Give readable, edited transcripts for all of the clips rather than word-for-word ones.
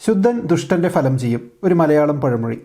ശുദ്ധൻ ദുഷ്ടന്റെ ഫലം ചെയ്യും. ഒരു മലയാളം പഴമൊഴി.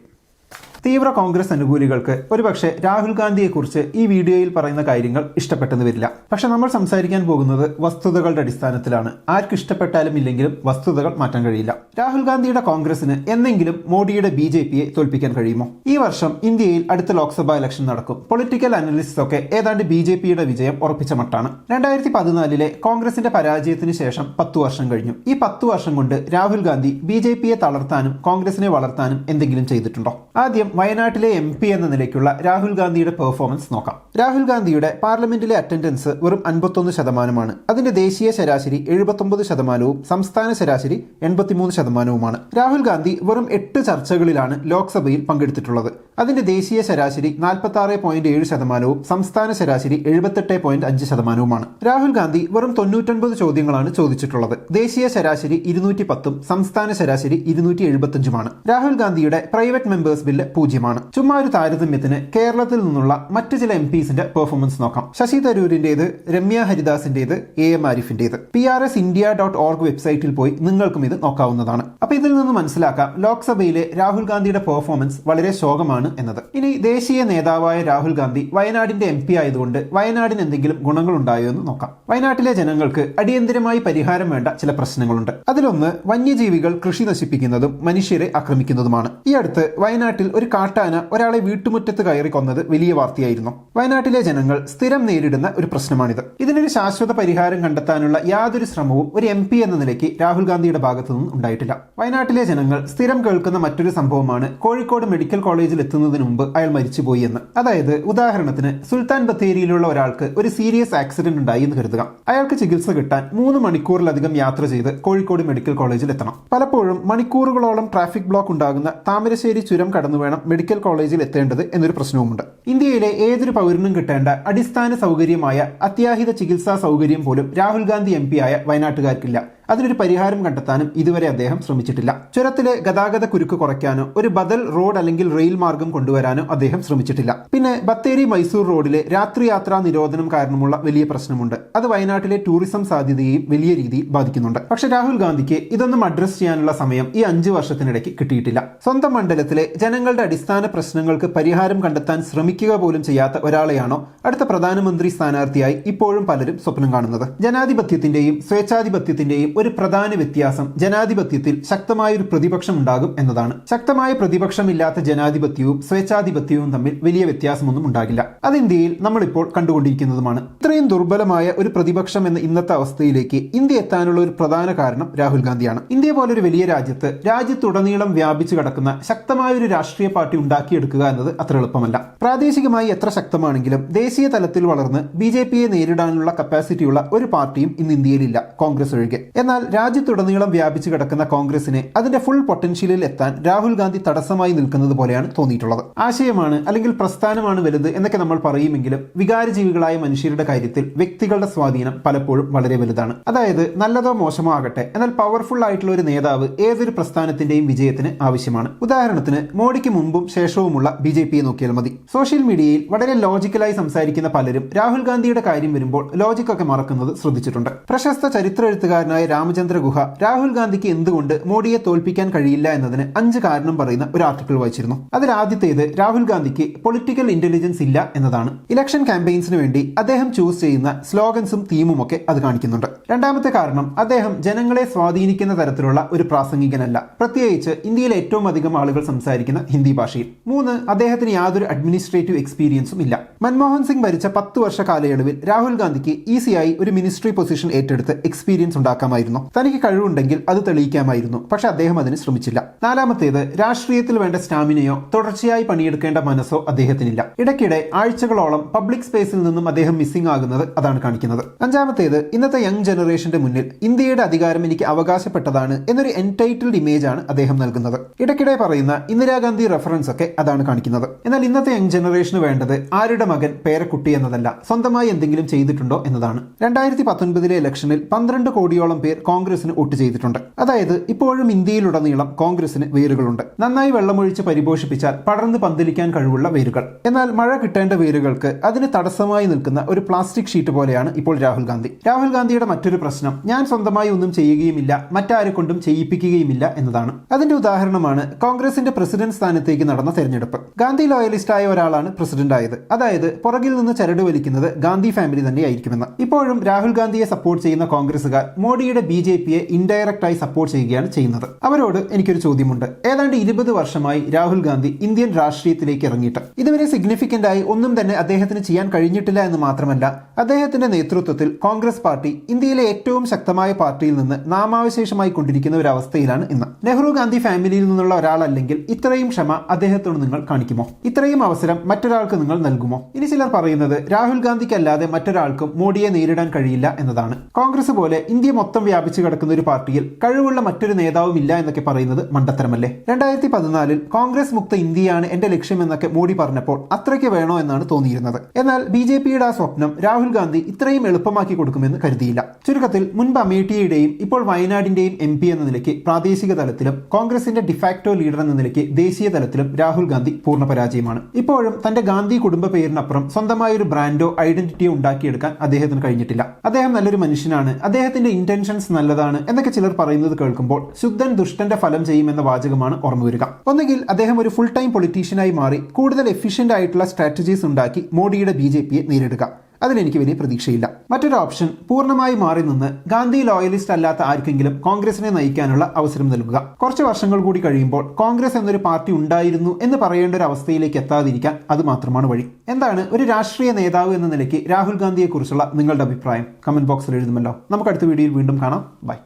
തീവ്ര കോൺഗ്രസ് അനുകൂലികൾക്ക് ഒരുപക്ഷെ രാഹുൽ ഗാന്ധിയെക്കുറിച്ച് ഈ വീഡിയോയിൽ പറയുന്ന കാര്യങ്ങൾ ഇഷ്ടപ്പെട്ടെന്ന് വരില്ല. പക്ഷെ നമ്മൾ സംസാരിക്കാൻ പോകുന്നത് വസ്തുതകളുടെ അടിസ്ഥാനത്തിലാണ്. ആർക്ക് ഇഷ്ടപ്പെട്ടാലും ഇല്ലെങ്കിലും വസ്തുതകൾ മാറ്റാൻ കഴിയില്ല. രാഹുൽ ഗാന്ധിയുടെ കോൺഗ്രസിന് എന്നെങ്കിലും മോഡിയുടെ BJPയെ തോൽപ്പിക്കാൻ കഴിയുമോ? ഈ വർഷം ഇന്ത്യയിൽ അടുത്ത ലോക്സഭാ ഇലക്ഷൻ നടക്കും. പൊളിറ്റിക്കൽ അനലിസ്റ്റ് ഒക്കെ ഏതാണ്ട് BJPയുടെ വിജയം ഉറപ്പിച്ച മട്ടാണ്. 2014 കോൺഗ്രസിന്റെ പരാജയത്തിന് ശേഷം 10 വർഷം കഴിഞ്ഞു. ഈ 10 വർഷം കൊണ്ട് രാഹുൽ ഗാന്ധി BJPയെ തളർത്താനും കോൺഗ്രസിനെ വളർത്താനും എന്തെങ്കിലും ചെയ്തിട്ടുണ്ടോ? ആദ്യം വയനാട്ടിലെ MP എന്ന നിലയ്ക്കുള്ള രാഹുൽ ഗാന്ധിയുടെ പെർഫോമൻസ് നോക്കാം. രാഹുൽ ഗാന്ധിയുടെ പാർലമെന്റിലെ അറ്റൻഡൻസ് വെറും 51%. അതിന്റെ ദേശീയ ശരാശരി 79%, സംസ്ഥാന ശരാശരി 83%. രാഹുൽ ഗാന്ധി വെറും 8 ചർച്ചകളിലാണ് ലോക്സഭയിൽ പങ്കെടുത്തിട്ടുള്ളത്. അതിന്റെ ദേശീയ ശരാശരി 46.7%, സംസ്ഥാന ശരാശരി 78.5%. രാഹുൽ ഗാന്ധി വെറും 99 ചോദ്യങ്ങളാണ് ചോദിച്ചിട്ടുള്ളത്. ദേശീയ ശരാശരി 210, സംസ്ഥാന ശരാശരി 275. രാഹുൽ ഗാന്ധിയുടെ പ്രൈവറ്റ് മെമ്പേഴ്സ് ബില്ല് 0. ചുമ്മാ ഒരു താരതമ്യത്തിന് കേരളത്തിൽ നിന്നുള്ള മറ്റ് ചില MPസിന്റെ പെർഫോമൻസ് നോക്കാം. ശശി തരൂരിന്റേത്, രമ്യ ഹരിദാസിന്റേത്, AM ആരിഫിന്റേത്. PRSindia.org വെബ്സൈറ്റിൽ പോയി നിങ്ങൾക്കും ഇത് നോക്കാവുന്നതാണ്. അപ്പൊ ഇതിൽ നിന്ന് മനസ്സിലാക്കാം ലോക്സഭയിലെ രാഹുൽ ഗാന്ധിയുടെ പെർഫോമൻസ് വളരെ ശോകമാണ് എന്നത്. ഇനി ദേശീയ നേതാവായ രാഹുൽ ഗാന്ധി വയനാടിന്റെ MP ആയതുകൊണ്ട് വയനാടിന് എന്തെങ്കിലും ഗുണങ്ങൾ ഉണ്ടായോ എന്ന് നോക്കാം. വയനാട്ടിലെ ജനങ്ങൾക്ക് അടിയന്തരമായി പരിഹാരം വേണ്ട ചില പ്രശ്നങ്ങളുണ്ട്. അതിലൊന്ന് വന്യജീവികൾ കൃഷി നശിപ്പിക്കുന്നതും മനുഷ്യരെ ആക്രമിക്കുന്നതുമാണ്. ഈ അടുത്ത് വയനാട്ടിൽ ഒരു കാട്ടാന ഒരാളെ വീട്ടുമുറ്റത്ത് കയറി കൊന്നത് വലിയ വാർത്തയായിരുന്നു. വയനാട്ടിലെ ജനങ്ങൾ സ്ഥിരം നേരിടുന്ന ഒരു പ്രശ്നമാണിത്. ഇതിനൊരു ശാശ്വത പരിഹാരം കണ്ടെത്താനുള്ള യാതൊരു ശ്രമവും ഒരു MP എന്ന നിലയ്ക്ക് രാഹുൽ ഗാന്ധിയുടെ ഭാഗത്തു നിന്നും ഉണ്ടായിട്ടില്ല. വയനാട്ടിലെ ജനങ്ങൾ സ്ഥിരം കേൾക്കുന്ന മറ്റൊരു സംഭവമാണ് കോഴിക്കോട് മെഡിക്കൽ കോളേജിൽ എത്തുന്നതിന് മുമ്പ് അയാൾ മരിച്ചുപോയി എന്ന്. അതായത് ഉദാഹരണത്തിന് സുൽത്താൻ ബത്തേരിയിലുള്ള ഒരാൾക്ക് ഒരു സീരിയസ് ആക്സിഡന്റ് ഉണ്ടായി എന്ന് കരുതുക. അയാൾക്ക് ചികിത്സ കിട്ടാൻ 3 മണിക്കൂറിലധികം യാത്ര ചെയ്ത് കോഴിക്കോട് മെഡിക്കൽ കോളേജിൽ എത്തണം. പലപ്പോഴും മണിക്കൂറുകളോളം ട്രാഫിക് ബ്ലോക്ക് ഉണ്ടാകുന്ന താമരശ്ശേരി ചുരം കടന്നു വേണം മെഡിക്കൽ കോളേജിൽ എത്തേണ്ടത് എന്നൊരു പ്രശ്നവുമുണ്ട്. ഇന്ത്യയിലെ ഏതൊരു പൗരനും കിട്ടേണ്ട അടിസ്ഥാന സൗകര്യമായ അത്യാഹിത ചികിത്സാ സൗകര്യം പോലും രാഹുൽ ഗാന്ധി MP ആയ വയനാട്ടുകാർക്കില്ല. അതിനൊരു പരിഹാരം കണ്ടെത്താനും ഇതുവരെ അദ്ദേഹം ശ്രമിച്ചിട്ടില്ല. ചുരത്തിലെ ഗതാഗത കുരുക്ക് കുറയ്ക്കാനോ ഒരു ബദൽ റോഡ് അല്ലെങ്കിൽ റെയിൽ മാർഗം കൊണ്ടുവരാനോ അദ്ദേഹം ശ്രമിച്ചിട്ടില്ല. പിന്നെ ബത്തേരി മൈസൂർ റോഡിലെ രാത്രി യാത്രാ നിരോധനം കാരണമുള്ള വലിയ പ്രശ്നമുണ്ട്. അത് വയനാട്ടിലെ ടൂറിസം സാധ്യതയെയും വലിയ രീതിയിൽ ബാധിക്കുന്നുണ്ട്. പക്ഷെ രാഹുൽ ഗാന്ധിക്ക് ഇതൊന്നും അഡ്രസ് ചെയ്യാനുള്ള സമയം ഈ 5 വർഷത്തിനിടയ്ക്ക് കിട്ടിയിട്ടില്ല. സ്വന്തം മണ്ഡലത്തിലെ ജനങ്ങളുടെ അടിസ്ഥാന പ്രശ്നങ്ങൾക്ക് പരിഹാരം കണ്ടെത്താൻ ശ്രമിക്കുക പോലും ചെയ്യാത്ത ഒരാളെയാണോ അടുത്ത പ്രധാനമന്ത്രി സ്ഥാനാർത്ഥിയായി ഇപ്പോഴും പലരും സ്വപ്നം കാണുന്നത്? ജനാധിപത്യത്തിന്റെയും സ്വേച്ഛാധിപത്യത്തിന്റെയും ഒരു പ്രധാന വ്യത്യാസം ജനാധിപത്യത്തിൽ ശക്തമായൊരു പ്രതിപക്ഷം ഉണ്ടാകും എന്നതാണ്. ശക്തമായ പ്രതിപക്ഷമില്ലാത്ത ജനാധിപത്യവും സ്വേച്ഛാധിപത്യവും തമ്മിൽ വലിയ വ്യത്യാസമൊന്നും ഉണ്ടാകില്ല. അത് ഇന്ത്യയിൽ നമ്മളിപ്പോൾ കണ്ടുകൊണ്ടിരിക്കുന്നതുമാണ്. ഇത്രയും ദുർബലമായ ഒരു പ്രതിപക്ഷം എന്ന ഇന്നത്തെ അവസ്ഥയിലേക്ക് ഇന്ത്യ എത്താനുള്ള ഒരു പ്രധാന കാരണം രാഹുൽ ഗാന്ധിയാണ്. ഇന്ത്യ പോലൊരു വലിയ രാജ്യത്തുടനീളം വ്യാപിച്ചു കിടക്കുന്ന ശക്തമായ ഒരു രാഷ്ട്രീയ പാർട്ടി ഉണ്ടാക്കിയെടുക്കുക എന്നത് അത്ര എളുപ്പമല്ല. പ്രാദേശികമായി എത്ര ശക്തമാണെങ്കിലും ദേശീയ തലത്തിൽ വളർന്ന് BJPയെ നേരിടാനുള്ള കപ്പാസിറ്റിയുള്ള ഒരു പാർട്ടിയും ഇന്ന് ഇന്ത്യയിലില്ല, കോൺഗ്രസ് ഒഴികെ. എന്നാൽ രാജ്യത്തുടനീളം വ്യാപിച്ചു കിടക്കുന്ന കോൺഗ്രസിനെ അതിന്റെ ഫുൾ പൊട്ടൻഷ്യലിൽ എത്താൻ രാഹുൽ ഗാന്ധി തടസ്സമായി നിൽക്കുന്നത് പോലെയാണ് തോന്നിയിട്ടുള്ളത്. ആശയമാണ് അല്ലെങ്കിൽ പ്രസ്ഥാനമാണ് വലുത് എന്നൊക്കെ നമ്മൾ പറയുമെങ്കിലും വികാരജീവികളായ മനുഷ്യരുടെ കാര്യത്തിൽ വ്യക്തികളുടെ സ്വാധീനം പലപ്പോഴും വളരെ വലുതാണ്. അതായത് നല്ലതോ മോശമോ ആകട്ടെ, എന്നാൽ പവർഫുൾ ആയിട്ടുള്ള ഒരു നേതാവ് ഏതൊരു പ്രസ്ഥാനത്തിന്റെയും വിജയത്തിന് ആവശ്യമാണ്. ഉദാഹരണത്തിന് മോഡിക്ക് മുമ്പും ശേഷവുമുള്ള BJPയെ നോക്കിയാൽ മതി. സോഷ്യൽ മീഡിയയിൽ വളരെ ലോജിക്കലായി സംസാരിക്കുന്ന പലരും രാഹുൽ ഗാന്ധിയുടെ കാര്യം വരുമ്പോൾ ലോജിക്കൊക്കെ മറക്കുന്നത് ശ്രദ്ധിച്ചിട്ടുണ്ട്. പ്രശസ്ത ചരിത്ര എഴുത്തുകാരനായ രാമചന്ദ്ര ഗുഹ രാഹുൽ ഗാന്ധിക്ക് എന്തുകൊണ്ട് മോഡിയെ തോൽപ്പിക്കാൻ കഴിയില്ല എന്നതിന് 5 കാരണം പറയുന്ന ഒരു ആർട്ടിക്കിൾ വായിച്ചിരുന്നു. അതിൽ ആദ്യത്തേത് രാഹുൽ ഗാന്ധിക്ക് പൊളിറ്റിക്കൽ ഇന്റലിജൻസ് ഇല്ല എന്നതാണ്. ഇലക്ഷൻ ക്യാമ്പയിൻസിന് വേണ്ടി അദ്ദേഹം ചൂസ് ചെയ്യുന്ന സ്ലോഗൻസും തീമും ഒക്കെ അത് കാണിക്കുന്നുണ്ട്. രണ്ടാമത്തെ കാരണം അദ്ദേഹം ജനങ്ങളെ സ്വാധീനിക്കുന്ന തരത്തിലുള്ള ഒരു പ്രാസംഗികനല്ല, പ്രത്യേകിച്ച് ഇന്ത്യയിൽ ഏറ്റവും അധികം ആളുകൾ സംസാരിക്കുന്ന ഹിന്ദി ഭാഷയിൽ. 3, അദ്ദേഹത്തിന് യാതൊരു അഡ്മിനിസ്ട്രേറ്റീവ് എക്സ്പീരിയൻസും ഇല്ല. മൻമോഹൻ സിംഗ് ഭരിച്ച 10 വർഷ കാലയളവിൽ രാഹുൽ ഗാന്ധിക്ക് ഈസിയായി ഒരു മിനിസ്ട്രി പൊസിഷൻ ഏറ്റെടുത്ത് എക്സ്പീരിയൻസ് ഉണ്ടാക്കാമായിരുന്നു. തനിക്ക് കഴിവുണ്ടെങ്കിൽ അത് തെളിയിക്കാമായിരുന്നു. പക്ഷെ അദ്ദേഹം അതിന് ശ്രമിച്ചില്ല. നാലാമത്തേത് രാഷ്ട്രീയത്തിൽ വേണ്ട സ്റ്റാമിനയോ തുടർച്ചയായി പണിയെടുക്കേണ്ട മനസ്സോ അദ്ദേഹത്തിനില്ല. ഇടയ്ക്കിടെ ആഴ്ചകളോളം പബ്ലിക് സ്പേസിൽ നിന്നും അദ്ദേഹം മിസ്സിംഗ് ആകുന്നത് അതാണ് കാണിക്കുന്നത്. അഞ്ചാമത്തേത് ഇന്നത്തെ യങ് ജനറേഷന്റെ മുന്നിൽ ഇന്ത്യയുടെ അധികാരം എനിക്ക് അവകാശപ്പെട്ടതാണ് എന്നൊരു എൻടൈറ്റിൽഡ് ഇമേജ് ആണ് അദ്ദേഹം നൽകുന്നത്. ഇടയ്ക്കിടെ പറയുന്ന ഇന്ദിരാഗാന്ധി റെഫറൻസ് ഒക്കെ അതാണ് കാണിക്കുന്നത്. എന്നാൽ ഇന്നത്തെ യങ് ജനറേഷന് വേണ്ടത് ആരുടെ മകൻ പേരക്കുട്ടി എന്നതല്ല, സ്വന്തമായി എന്തെങ്കിലും ചെയ്തിട്ടുണ്ടോ എന്നതാണ്. 2019 ഇലക്ഷനിൽ 12 കോടിയോളം പേർ പേർ കോൺഗ്രസിന് വോട്ട് ചെയ്തിട്ടുണ്ട്. അതായത് ഇപ്പോഴും ഇന്ത്യയിലുടനീളം കോൺഗ്രസിന് വേരുകളുണ്ട്. നന്നായി വെള്ളമൊഴിച്ച് പരിപോഷിപ്പിച്ചാൽ പടർന്ന് പന്തലിക്കാൻ കഴിവുള്ള വേരുകൾ. എന്നാൽ മഴ കിട്ടേണ്ട വേരുകൾക്ക് അതിന് തടസ്സമായി നിൽക്കുന്ന ഒരു പ്ലാസ്റ്റിക് ഷീറ്റ് പോലെയാണ് ഇപ്പോൾ രാഹുൽ ഗാന്ധി. രാഹുൽ ഗാന്ധിയുടെ മറ്റൊരു പ്രശ്നം ഞാൻ സ്വന്തമായി ഒന്നും ചെയ്യുകയുമില്ല, മറ്റാരെ കൊണ്ടും ചെയ്യിപ്പിക്കുകയുമില്ല എന്നതാണ്. അതിന്റെ ഉദാഹരണമാണ് കോൺഗ്രസിന്റെ പ്രസിഡന്റ് സ്ഥാനത്തേക്ക് നടന്ന തെരഞ്ഞെടുപ്പ്. ഗാന്ധി ലോയലിസ്റ്റായ ഒരാളാണ് പ്രസിഡന്റ് ആയത്. അതായത് പുറകിൽ നിന്ന് ചരട് വലിക്കുന്നത് ഗാന്ധി ഫാമിലി തന്നെയായിരിക്കുമെന്ന്. ഇപ്പോഴും രാഹുൽ ഗാന്ധിയെ സപ്പോർട്ട് ചെയ്യുന്ന കോൺഗ്രസുകാർ മോഡിയുടെ BJPയെ ഇൻഡയറക്റ്റ് ആയി സപ്പോർട്ട് ചെയ്യുകയാണ് ചെയ്യുന്നത്. അവരോട് എനിക്കൊരു ചോദ്യമുണ്ട്. ഏതാണ്ട് 20 വർഷമായി രാഹുൽ ഗാന്ധി ഇന്ത്യൻ രാഷ്ട്രീയത്തിലേക്ക് ഇറങ്ങിയിട്ട് ഇതുവരെ സിഗ്നിഫിക്കന്റ് ആയി ഒന്നും തന്നെ അദ്ദേഹത്തിന് ചെയ്യാൻ കഴിഞ്ഞിട്ടില്ല എന്ന് മാത്രമല്ല, അദ്ദേഹത്തിന്റെ നേതൃത്വത്തിൽ കോൺഗ്രസ് പാർട്ടി ഇന്ത്യയിലെ ഏറ്റവും ശക്തമായ പാർട്ടിയിൽ നിന്ന് നാമാവശേഷമായി കൊണ്ടിരിക്കുന്ന ഒരു അവസ്ഥയിലാണ് ഇന്ന്. നെഹ്റു ഗാന്ധി ഫാമിലിയിൽ നിന്നുള്ള ഒരാളല്ലെങ്കിൽ ഇത്രയും ക്ഷമ അദ്ദേഹത്തോട് നിങ്ങൾ കാണിക്കുമോ? ഇത്രയും അവസരം മറ്റൊരാൾക്ക് നിങ്ങൾ നൽകുമോ? ഇനി ചിലർ പറയുന്നത് രാഹുൽ ഗാന്ധിക്കല്ലാതെ മറ്റൊരാൾക്കും മോഡിയെ നേരിടാൻ കഴിയില്ല എന്നതാണ്. കോൺഗ്രസ് പോലെ ഇന്ത്യ മൊത്തം വ്യാപിച്ചു കിടക്കുന്ന ഒരു പാർട്ടിയിൽ കഴിവുള്ള മറ്റൊരു നേതാവും ഇല്ല എന്നൊക്കെ പറയുന്നത് മണ്ടത്തരമല്ലേ? 2014 കോൺഗ്രസ് മുക്ത ഇന്ത്യയാണ് എന്റെ ലക്ഷ്യമെന്നൊക്കെ മോഡി പറഞ്ഞപ്പോൾ അത്രയ്ക്ക് വേണോ എന്നാണ് തോന്നിയിരുന്നത്. എന്നാൽ BJPയുടെ ആ സ്വപ്നം രാഹുൽ ഗാന്ധി ഇത്രയും എളുപ്പമാക്കി കൊടുക്കുമെന്ന് കരുതിയില്ല. ചുരുക്കത്തിൽ മുൻപ് അമേഠിയുടെയും ഇപ്പോൾ വയനാടിന്റെയും MP എന്ന നിലയ്ക്ക് പ്രാദേശിക തലത്തിലും കോൺഗ്രസിന്റെ ഡിഫാക്ടോ ലീഡർ എന്ന നിലയ്ക്ക് ദേശീയ തലത്തിലും രാഹുൽ ഗാന്ധി പൂർണ്ണ പരാജയമാണ്. ഇപ്പോഴും തന്റെ ഗാന്ധി കുടുംബ പേരിനപ്പുറം സ്വന്തമായ ഒരു ബ്രാൻഡോ ഐഡന്റിറ്റിയോ ഉണ്ടാക്കിയെടുക്കാൻ അദ്ദേഹത്തിന് കഴിഞ്ഞിട്ടില്ല. അദ്ദേഹം നല്ലൊരു മനുഷ്യനാണ്, അദ്ദേഹത്തിന്റെ ഇന്റൻഷൻസ് നല്ലതാണ് എന്നൊക്കെ ചിലർ പറയുന്നത് കേൾക്കുമ്പോൾ ശുദ്ധൻ ദുഷ്ടന്റെ ഫലം ചെയ്യുമെന്ന വാചകമാണ് ഓർമ്മ വരിക. ഒന്നുകിൽ അദ്ദേഹം ഒരു ഫുൾ ടൈം പൊളിറ്റീഷ്യനായി മാറി കൂടുതൽ എഫിഷ്യന്റ് ആയിട്ടുള്ള സ്ട്രാറ്റജീസ് ഉണ്ടാക്കി മോഡിയുടെ BJPയെ നേരിടുക. അതിലെനിക്ക് വലിയ പ്രതീക്ഷയില്ല. മറ്റൊരു ഓപ്ഷൻ പൂർണ്ണമായി മാറി നിന്ന് ഗാന്ധി ലോയലിസ്റ്റ് അല്ലാത്ത ആർക്കെങ്കിലും കോൺഗ്രസിനെ നയിക്കാനുള്ള അവസരം നൽകുക. കുറച്ച് വർഷങ്ങൾ കൂടി കഴിയുമ്പോൾ കോൺഗ്രസ് എന്നൊരു പാർട്ടി ഉണ്ടായിരുന്നു എന്ന് പറയേണ്ട ഒരു അവസ്ഥയിലേക്ക് എത്താതിരിക്കാൻ അത് മാത്രമാണ് വഴി. എന്താണ് ഒരു രാഷ്ട്രീയ നേതാവ് എന്ന നിലയ്ക്ക് രാഹുൽ ഗാന്ധിയെക്കുറിച്ചുള്ള നിങ്ങളുടെ അഭിപ്രായം? കമന്റ് ബോക്സിൽ എഴുതുമല്ലോ. നമുക്ക് അടുത്ത വീഡിയോയിൽ വീണ്ടും കാണാം. ബൈ.